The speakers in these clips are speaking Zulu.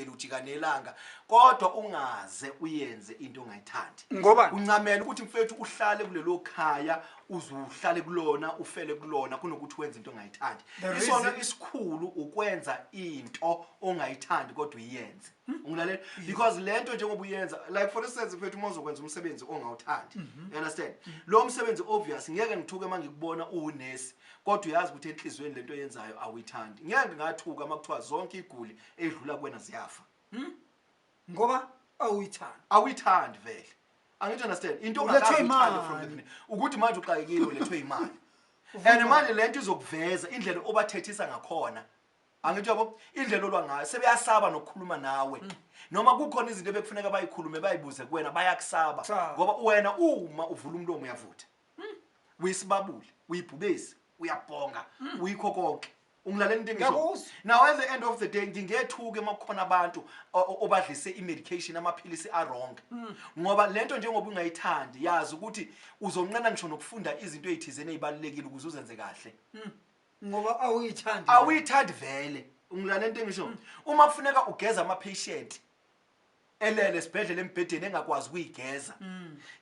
ujika nelanga kodwa ungaze uyenze into ongayithandi ngoba uncamela ukuthi mfethu uhlale kulelo khaya uzuhlale kulona ufele kulona kunokuthi wenze into ongayithandi isona isikhulu ukwenza into ongayithandi kodwa uyenze ungilalela because lento njengoba uyenza like for instance mfethu uma uzokwenza umsebenzi ongawuthandi you understand lo msebenzi obvious ngeke ngithuke mangikubona unesi kodwa uyazi ukuthi enhlizweni lento yenzayo awuyithandi ngeke ngathuka makuthiwa zonke iguli edlula kuwena ziyafa ngoba awuyithandi vele angithi understand into ongakathanda from the beginning ukuthi manje uqakekile ulethwe imali and manje lento izokuveza indlela obathethisa ngakhona angithi yabo indlela olwa ngayo sebeyasaba nokukhuluma nawe noma kukhona izinto ebekufuneka bayikhulume bayibuze kuwena bayakusaba ngoba wena uma uvula umlomo uyavutha uyisibabule uyibhubesi uyabhonga uyikho konke ungilalela into engisho now at the end of the day ngingethuke makukhona abantu obadlise imedication amaphilisi wrong ngoba lento njengoba ungayithandi yazi ukuthi uzonqena ngisho nokufunda izinto ezithizene ezibalekile ukuze uzenze kahle ngoba awuyithandi vele ungilalela into engisho uma kufuneka ugeza ama patient elele sibhedlela embhedeni engakwazi ukuyigeza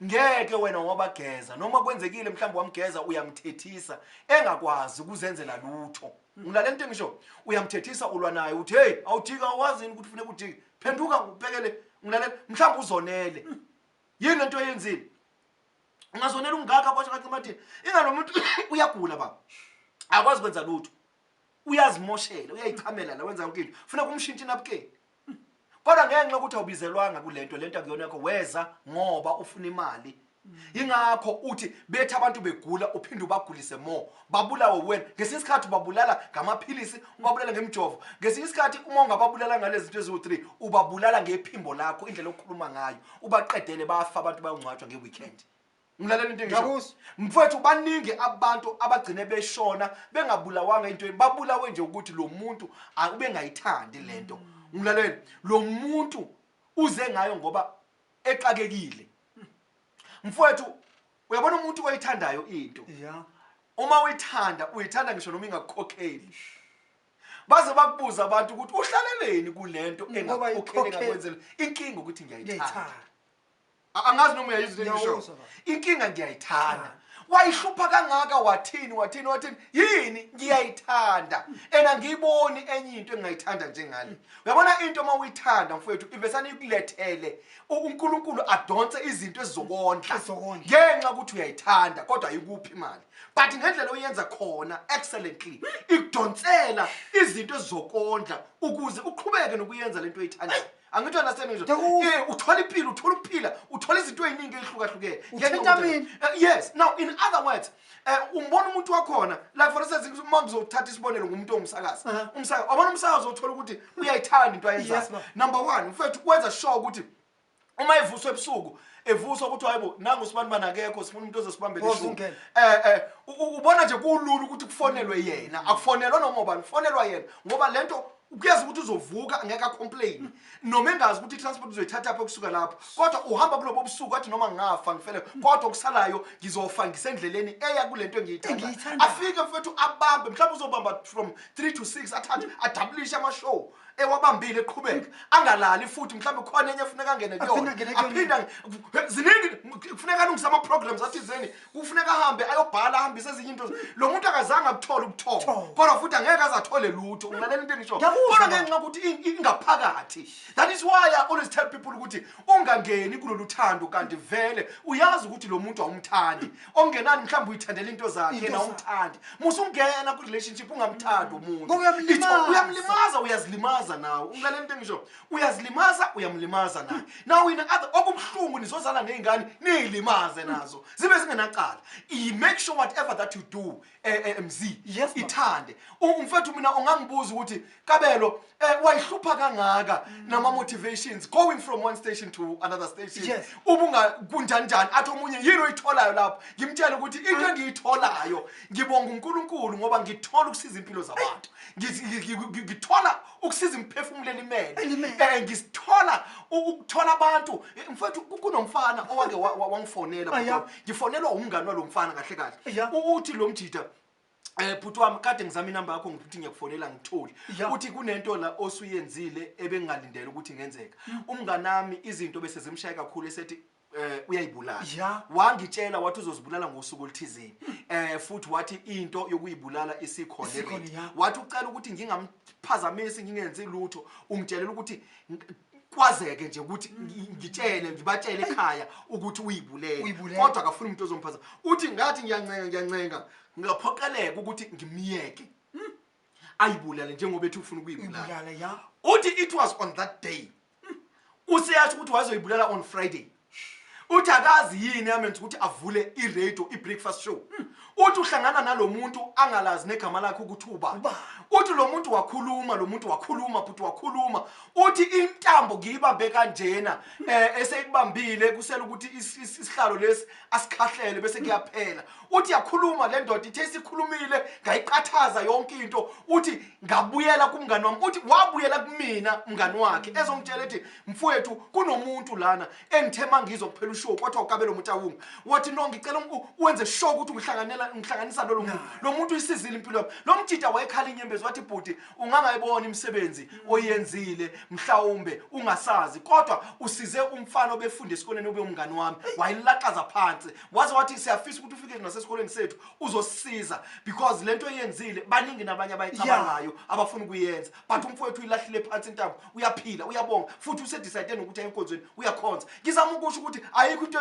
ngeke wena ngoba geza noma kwenzekile mhlawumbe wamgeza uyamthethisa engakwazi ukuzenzela lutho ngilalela into engisho uyamthethisa ulwa naye uthi hey awujika awazini ukuthi ufune ukujika phenduka ubhekele ngilalela mhlawumbe uzonele yini lento oyenzile ungazonela ungaka kwasho kaCimathini ingalomuntu uyagula baba akwazi kwenza lutho uyazimoshela uyayichamela la wenza yonke into ufuna kumshintsha inapukeni kodwa ngenxa ukuthi awubizelwanga kulento lento akuyona yakho weza ngoba ufuna imali ingakho uthi bethi abantu begula uphinde ubagulise more babulawe wena ngesinye isikhathi ubabulala ngamaphilisi ubabulala ngemjovo ngesinye isikhathi uma ungababulala ngalezi zinto eziwu3 ubabulala ngephimbo lakho indlela okukhuluma ngayo ubaqedele bafa abantu bayongcwatshwa ngeweekend ngilalela into engisho mfowethu baningi abantu abagcine beshona bengabulawanga into babulawe nje ukuthi lo muntu ubengayithandi lento ngilalela lo muntu uze ngayo ngoba exakekile mfowethu uyabona umuntu oyithandayo into uma uyithanda ngisho noma ingakukhokheli baze bakubuza abantu ukuthi uhlaleleni kulento engakukhokheli ngakwenzela inkinga ukuthi ngiyayithanda angazi noma uyayizwa ngisho inkinga ngiyayithanda wayihlupha kangaka wathini yini ngiyayithanda ena ngiyiboni enye into engayithanda njengale uyabona into uma uyithanda mfowethu ivesana ikulethele uNkulunkulu adonse izinto ezizokondla ngenxa ukuthi uyayithanda kodwa ayikuphi imali but ngendlela oyenza khona excellently ikudonsela izinto ezizokondla ukuze uqhubeke nokuyenza lento oyithandayo angithi understand nje uthola impilo uthola ukuphila uthola izinto eziningi ezihlukahlukene yes now in other words umbona umuntu wakhona like for instance uma ngizothatha isibonelo ngumuntu ongumsakazi umsakazi abona umsakazi uthola ukuthi uyayithanda into ayenzayo number 1 mfethu kwenza sure ukuthi uma evuswa ebusuku evuswa ukuthi hayibo nangu usibani banakekho sifuna umuntu ozosibambela ishubu ubona nje kulula ukuthi kufonelwe yena akufonelwa noma ubani kufonelwa yena ngoba lento uyazi ukuthi uzovuka angeke complain noma engazi ukuthi transport uzoyithatha apha kusuka lapho kodwa uhamba kulobo busuku athi noma ngafa ngifele kodwa kusalayo ngizofa ngisendleleni eya kulento engiyithanda afike mfethu abambe mhlawumbe uzobamba from 3 to 6 athathe adabulisha ama show ewabambile eqhubeka angalali futhi mhlawumbe khona enye efuneka angene kuyona aphinda ziningi kufuneka alungisa ama programs athizeni kufuneka ahambe ayobhala ahambise ezinye into lo muntu akazange akuthola ukuthola kodwa futhi angeke azathole lutho ungalela into engisho kodwa ngenxa ukuthi ingaphakathi that is why I always tell people ukuthi ungangeni kulolu thando kanti vele uyazi ukuthi lo muntu awumthandi ongenani mhlawumbe uyithandela into zakhe yena umthandi musungena ku relationship ungamthandi umuntu uyamlimaza uyazilimaza nawe ungalela into engisho uyamlimaza naye now in other okubhlungu nizozala nezingane niyilimaze nazo zibe zingenaqala make sure whatever that you do mzi ithande umfethu mina ungangibuza ukuthi Kabelo wayihlupha kangaka nama motivations going from one station to another station ubunga kunjanjani athi omunye yini oyitholayo lapho ngimtshela ukuthi into engiyitholayo ngibonga uNkulunkulu ngoba ngithola ukusiza impilo zabantu ngithola ukusiza imphefumulweni imene ngisithola ukuthola abantu mfethu kunomfana owake wangifonela ngifonelwa umngane walomfana kahle kahle uthi lo mjida bhuti wami kade ngizama inamba yakho ngithi ngiyakufonela ngitholi Ya. uthi kunento la osuyenzile ebengingalindele ukuthi ingenzeka umnganami izinto bese zimshaya kakhulu esethi uyayibulala Ya. wangitshela wathi uzozibulala ngosuku oluthizeni futhi wathi into yokuyibulala isikhona Isikhona, ya. wathi ucela ukuthi ngingamphazamisi ngingenzi lutho ungitshelela ukuthi kwazeke nje ukuthi ngibatshele ekhaya ukuthi uyibulele Uyibulele. kodwa akafuni umuntu ozomphaza uthi ngathi ngiyancenga ngaphoqeleka ukuthi ngimiyeke ayibulale njengoba ethi ufuna ukuyibulala Ibulala ya. uthi it was on that day useyathi ukuthi wazoyibulala on Friday uthi akazi yini yamenza ukuthi avule iradio ibreakfast show uthi uhlangana nalomuntu angalazi negama lakhe ukuthi uba uthi lo muntu wakhuluma futhi wakhuluma uthi intambo ngiyibambe kanjena eseyibambile kusela ukuthi isihlalo lesi asikhahlele bese kuyaphela uthi yakhuluma le ndoda ithe sikhulumile ngayiqathaza yonke into uthi ngabuyela kumngani wami uthi wabuyela kumina umngani wakhe ezongitshela ethi mfowethu kunomuntu lana engithema ngizokuphela ushow kodwa uKabelo Motaung wathi no ngicela uwenze show ukuthi ngihlanganisa lo muntu isizile impilo yami lo mjida wayekhala inyembezi wathi bhuti ungangayibona imisebenzi oyenzile mhlawumbe ungasazi kodwa usize umfana obefunda esikoleni obe umngani wami wayilaqaza phansi wathi siyafisa ukuthi ufike nasesikoleni sethu uzosisiza because lento oyenzile baningi nabanye abayicabangayo abafuna ukuyenza but umfowethu uyilahlile phansi intambo uyaphila uyabonga futhi usedecide ukuthi ayinkonzweni uyakhonza ngizama ukusho ukuthi ayikho into